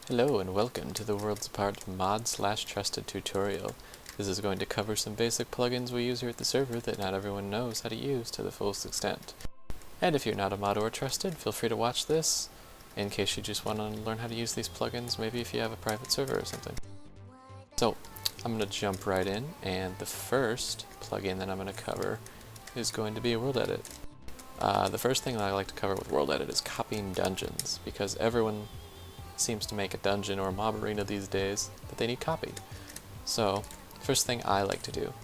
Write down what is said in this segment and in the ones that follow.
Hello and welcome to the Worlds Apart mod/trusted tutorial. This is going to cover some basic plugins we use here at the server that not everyone knows how to use to the fullest extent. And if you're not a mod or trusted, feel free to watch this in case you just want to learn how to use these plugins, maybe if you have a private server or something. So I'm going to jump right in, and the first plugin that I'm going to cover is going to be World Edit. The first thing that I like to cover with World Edit is copying dungeons, because everyone seems to make a dungeon or a mob arena these days that they need copied. So, first thing I like to do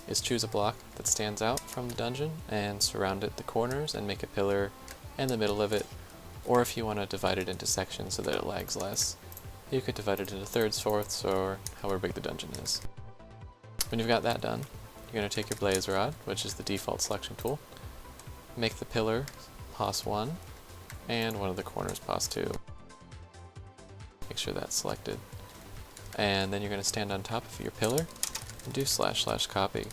is choose a block that stands out from the dungeon and surround it the corners and make a pillar in the middle of it, or if you want to divide it into sections so that it lags less, you could divide it into thirds, fourths, or however big the dungeon is. When you've got that done, you're going to take your blaze rod, which is the default selection tool, make the pillar pos 1 and one of the corners pos 2. Make sure that's selected. And then you're going to stand on top of your pillar and do / copy.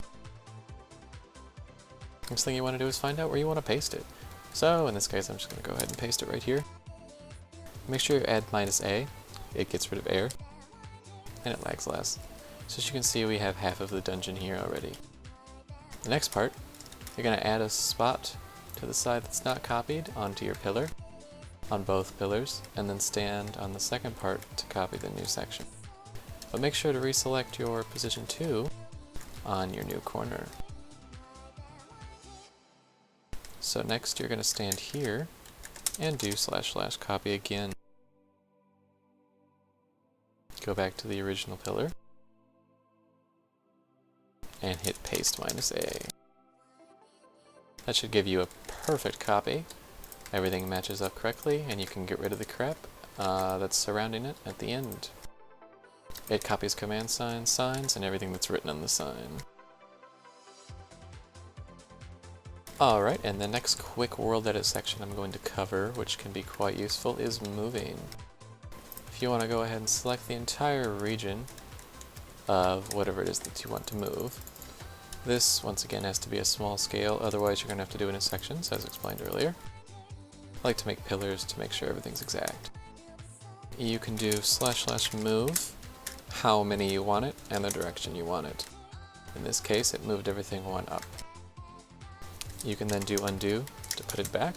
Next thing you want to do is find out where you want to paste it. So in this case I'm just going to go ahead and paste it right here. Make sure you add -A, it gets rid of air, and it lags less. So as you can see, we have half of the dungeon here already. The next part, you're going to add a spot to the side that's not copied onto your pillar, on both pillars, and then stand on the second part to copy the new section. But make sure to reselect your position 2 on your new corner. So next you're going to stand here and do / copy again. Go back to the original pillar and hit paste -A. That should give you a perfect copy. Everything matches up correctly, and you can get rid of the crap that's surrounding it at the end. It copies command signs, and everything that's written on the sign. Alright, and the next quick world edit section I'm going to cover, which can be quite useful, is moving. If you want to go ahead and select the entire region of whatever it is that you want to move, this once again has to be a small scale, otherwise you're going to have to do it in sections, as explained earlier. I like to make pillars to make sure everything's exact. You can do / move, how many you want it, and the direction you want it. In this case, it moved everything 1 up. You can then do undo to put it back,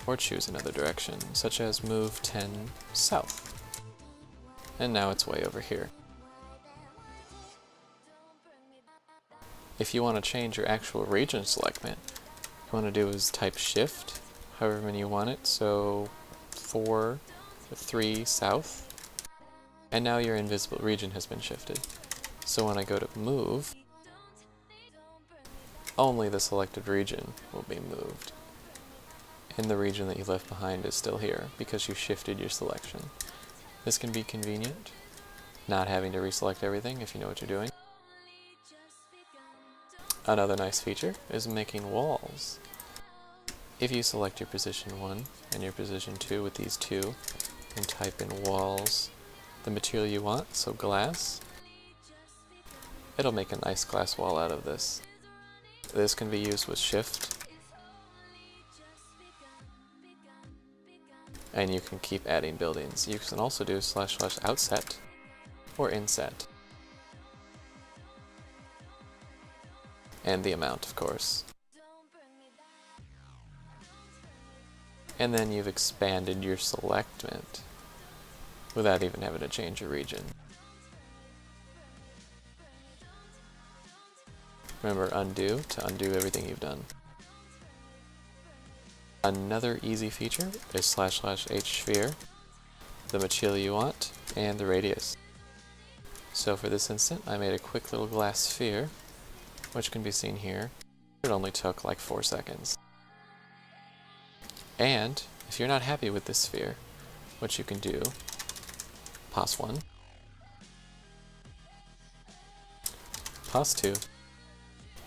or choose another direction, such as move 10 south. And now it's way over here. If you want to change your actual region selectment, what you want to do is type shift, however many you want it, so 4, 3 south, and now your invisible region has been shifted. So when I go to move, only the selected region will be moved, and the region that you left behind is still here because you shifted your selection. This can be convenient, not having to reselect everything if you know what you're doing. Another nice feature is making walls. If you select your position 1 and your position 2 with these two, and type in walls, the material you want, so glass, it'll make a nice glass wall out of this. This can be used with shift, and you can keep adding buildings. You can also do / outset or inset. And the amount, of course. And then you've expanded your selectment without even having to change your region. Remember undo to undo everything you've done. Another easy feature is / hsphere, the material you want, and the radius. So for this instant, I made a quick little glass sphere, which can be seen here. It only took like 4 seconds. And if you're not happy with this sphere, what you can do, pos 1, pos 2,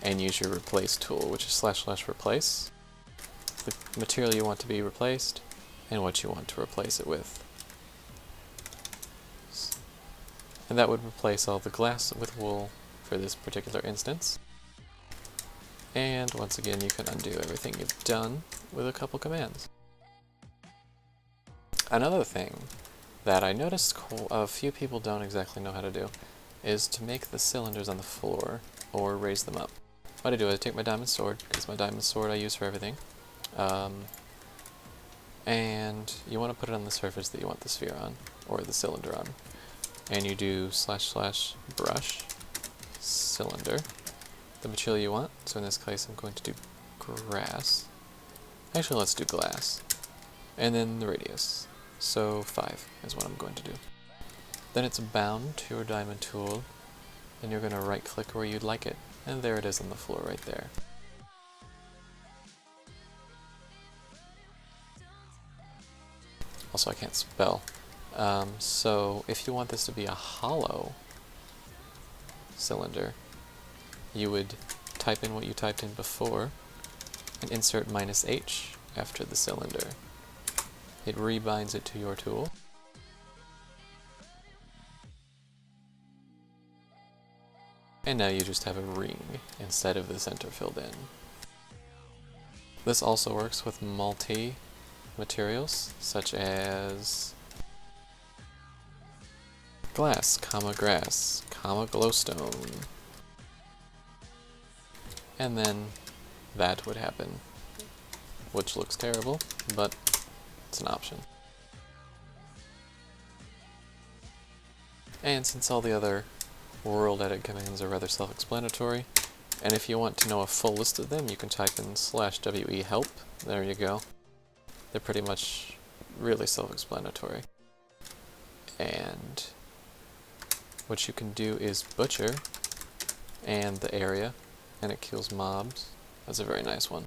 and use your replace tool, which is / replace, the material you want to be replaced, and what you want to replace it with. And that would replace all the glass with wool for this particular instance. And once again, you can undo everything you've done with a couple commands. Another thing that I noticed a few people don't exactly know how to do is to make the cylinders on the floor or raise them up. What I do is I take my diamond sword, because my diamond sword I use for everything, and you want to put it on the surface that you want the sphere on, or the cylinder on. And you do / brush, cylinder, the material you want. So in this case I'm going to do grass. Actually, let's do glass. And then the radius. So 5 is what I'm going to do. Then it's bound to your diamond tool, and you're going to right click where you'd like it. And there it is on the floor right there. Also, I can't spell. So if you want this to be a hollow cylinder, you would type in what you typed in before and insert -H after the cylinder. It rebinds it to your tool. And now you just have a ring instead of the center filled in. This also works with multi-materials, such as glass, grass, glowstone. And then that would happen, which looks terrible, but it's an option. And since all the other world edit commands are rather self-explanatory, and if you want to know a full list of them, you can type in /we help. There you go. They're pretty much really self-explanatory. And what you can do is butcher and the area, and it kills mobs. That's a very nice one.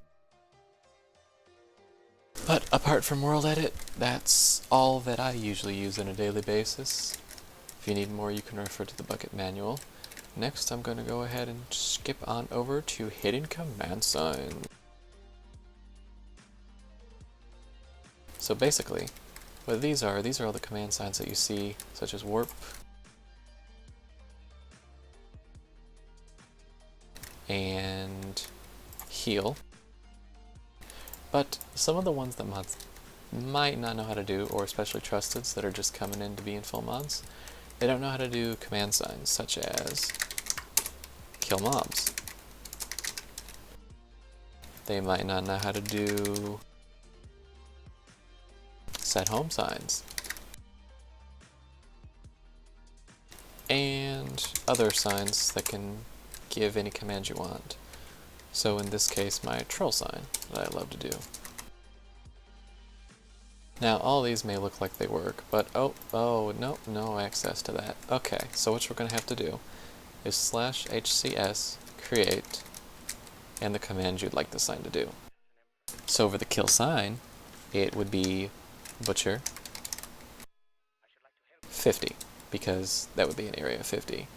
But apart from world edit, that's all that I usually use on a daily basis. If you need more, you can refer to the Bukkit manual. Next, I'm going to go ahead and skip on over to hidden command signs. So basically, what these are all the command signs that you see, such as warp, and heal. But some of the ones that mods might not know how to do, or especially trusteds that are just coming in to be in full mods, they don't know how to do command signs, such as kill mobs. They might not know how to do set home signs, and other signs that can give any command you want. So in this case, my troll sign that I love to do. Now all these may look like they work, but oh, no access to that. Okay, so what we're going to have to do is /hcs create and the command you'd like the sign to do. So for the kill sign, it would be butcher 50, because that would be an area of 50.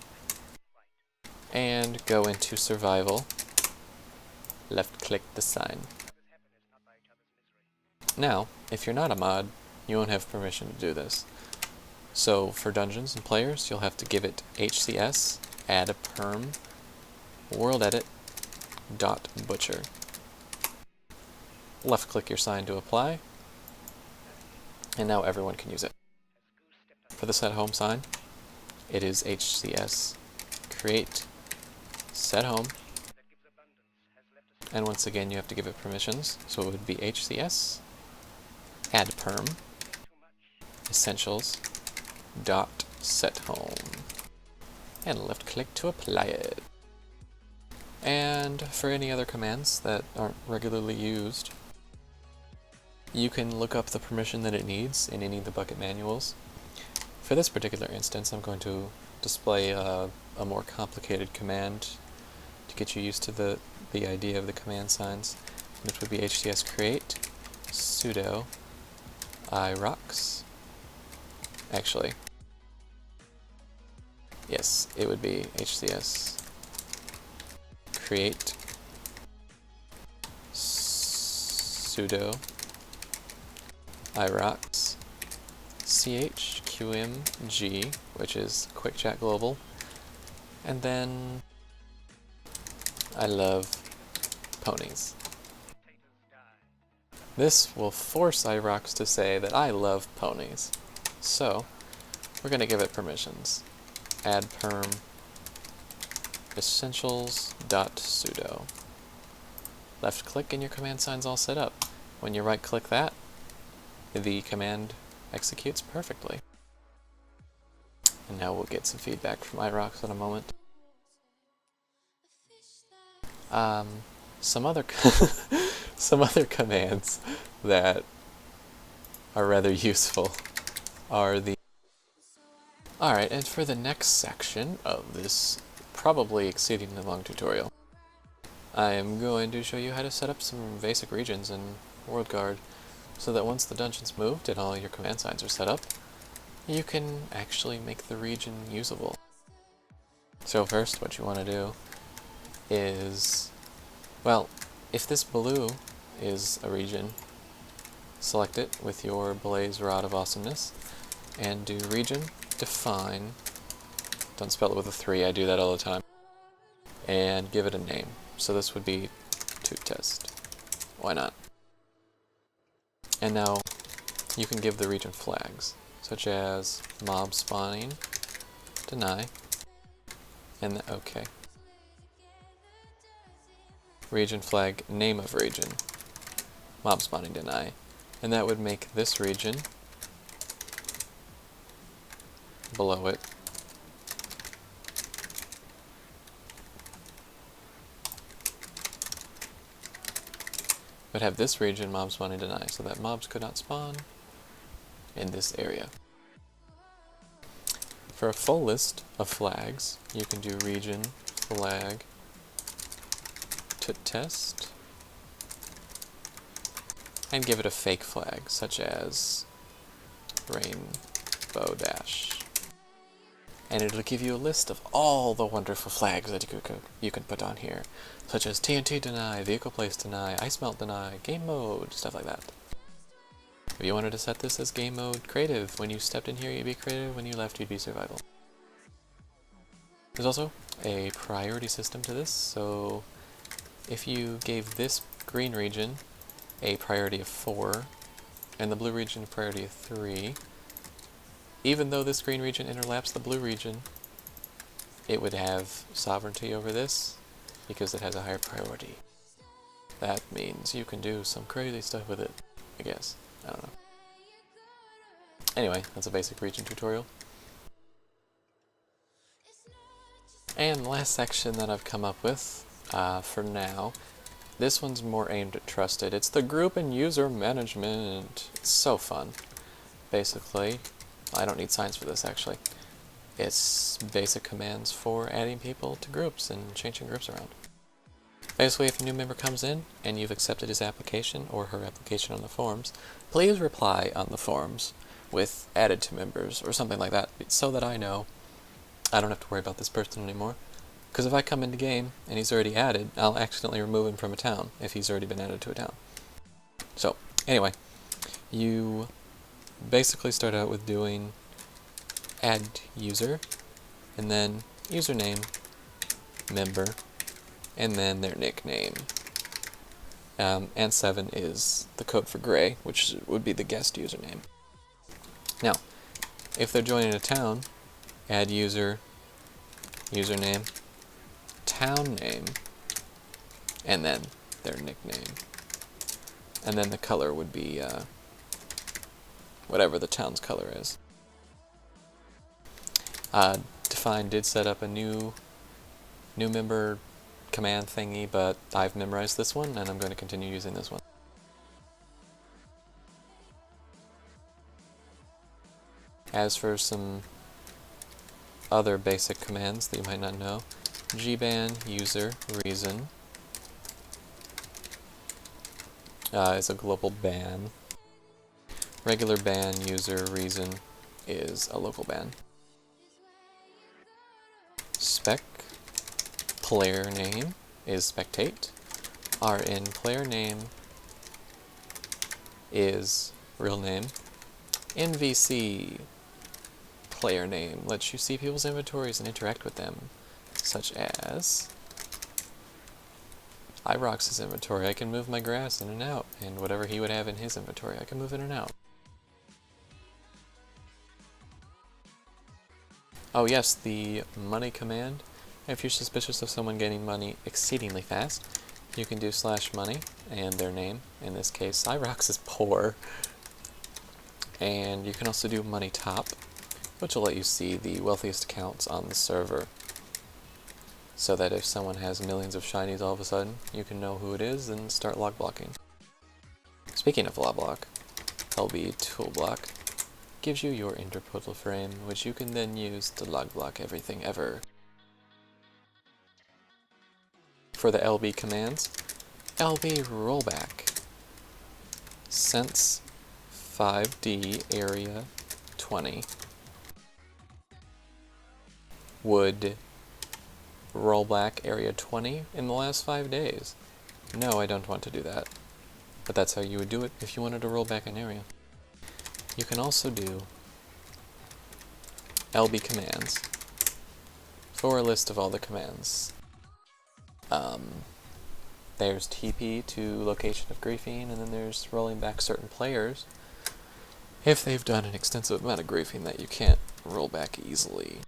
And go into survival, left click the sign. Now, if you're not a mod, you won't have permission to do this. So for dungeons and players, you'll have to give it HCS, add a perm, world edit, .butcher. Left click your sign to apply, and now everyone can use it. For the set home sign, it is HCS, create, set home, and once again you have to give it permissions, so it would be HCS, add perm, essentials, .set home, and left click to apply it. And for any other commands that aren't regularly used, you can look up the permission that it needs in any of the Bukkit manuals. For this particular instance, I'm going to display a more complicated command to get you used to the idea of the command signs, which would be HCS create sudo irox. Actually, yes, it would be HCS create sudo irox chqmg, which is quick chat global, and then I love ponies. This will force irox to say that I love ponies. So we're going to give it permissions. Add perm essentials.sudo. Left click and your command sign's all set up. When you right click that, the command executes perfectly. And now we'll get some feedback from iRocks in a moment. Some other some other commands that are rather useful are the... Alright, and for the next section of this probably exceedingly long tutorial, I am going to show you how to set up some basic regions in WorldGuard so that once the dungeon's moved and all your command signs are set up, you can actually make the region usable. So first, what you want to do is, well, if this blue is a region, select it with your Blaze Rod of Awesomeness, and do region define, don't spell it with a 3, I do that all the time, and give it a name. So this would be TootTest. Why not? And now you can give the region flags, such as mob spawning, deny, and okay. Region flag, name of region, mob spawning, deny, and that would make this region below it would have this region mob spawning deny, so that mobs could not spawn in this area. For a full list of flags, you can do region flag TootTest and give it a fake flag, such as Rainbow Dash. And it'll give you a list of all the wonderful flags that you can put on here, such as TNT deny, vehicle place deny, ice melt deny, game mode, stuff like that. If you wanted to set this as game mode creative, when you stepped in here you'd be creative, when you left you'd be survival. There's also a priority system to this, so if you gave this green region a priority of 4, and the blue region a priority of 3, even though this green region interlaps the blue region, it would have sovereignty over this, because it has a higher priority. That means you can do some crazy stuff with it, I guess. I don't know. Anyway, that's a basic region tutorial. And the last section that I've come up with, for now, this one's more aimed at trusted. It's the group and user management. It's so fun. Basically, I don't need signs for this actually. It's basic commands for adding people to groups and changing groups around. Basically, if a new member comes in and you've accepted his application or her application on the forums, please reply on the forums with added to members or something like that, so that I know I don't have to worry about this person anymore. Because if I come into game and he's already added, I'll accidentally remove him from a town if he's already been added to a town. So, anyway, you basically start out with doing add user, and then username, member, and then their nickname. And 7 is the code for gray, which would be the guest username. Now, if they're joining a town, add user, username, town name, and then their nickname. And then the color would be whatever the town's color is. Define did set up a new member command thingy, but I've memorized this one and I'm going to continue using this one. As for some other basic commands that you might not know, gban user reason is a global ban. Regular ban user reason is a local ban. Spec player name is spectate. RN player name is real name. NVC player name lets you see people's inventories and interact with them, such as iRocks' inventory. I can move my grass in and out, and whatever he would have in his inventory, I can move in and out. Oh yes, the money command. If you're suspicious of someone getting money exceedingly fast, you can do /money and their name. In this case, Cyrox is poor. And you can also do money top, which will let you see the wealthiest accounts on the server. So that if someone has millions of shinies all of a sudden, you can know who it is and start log blocking. Speaking of log block, LB tool block gives you your interportal frame, which you can then use to log block everything ever. For the LB commands, LB rollback, sense 5D area 20, would rollback area 20 in the last 5 days. No, I don't want to do that. But that's how you would do it if you wanted to roll back an area. You can also do LB commands for a list of all the commands. There's TP to location of griefing, and then there's rolling back certain players if they've done an extensive amount of griefing that you can't roll back easily.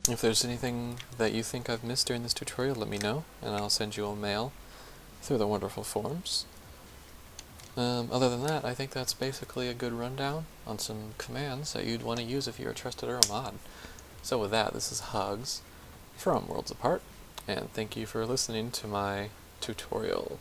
If there's anything that you think I've missed during this tutorial, let me know, and I'll send you a mail through the wonderful forms. Other than that, I think that's basically a good rundown on some commands that you'd want to use if you're a trusted or a mod. So with that, this is Hugs from Worlds Apart, and thank you for listening to my tutorial.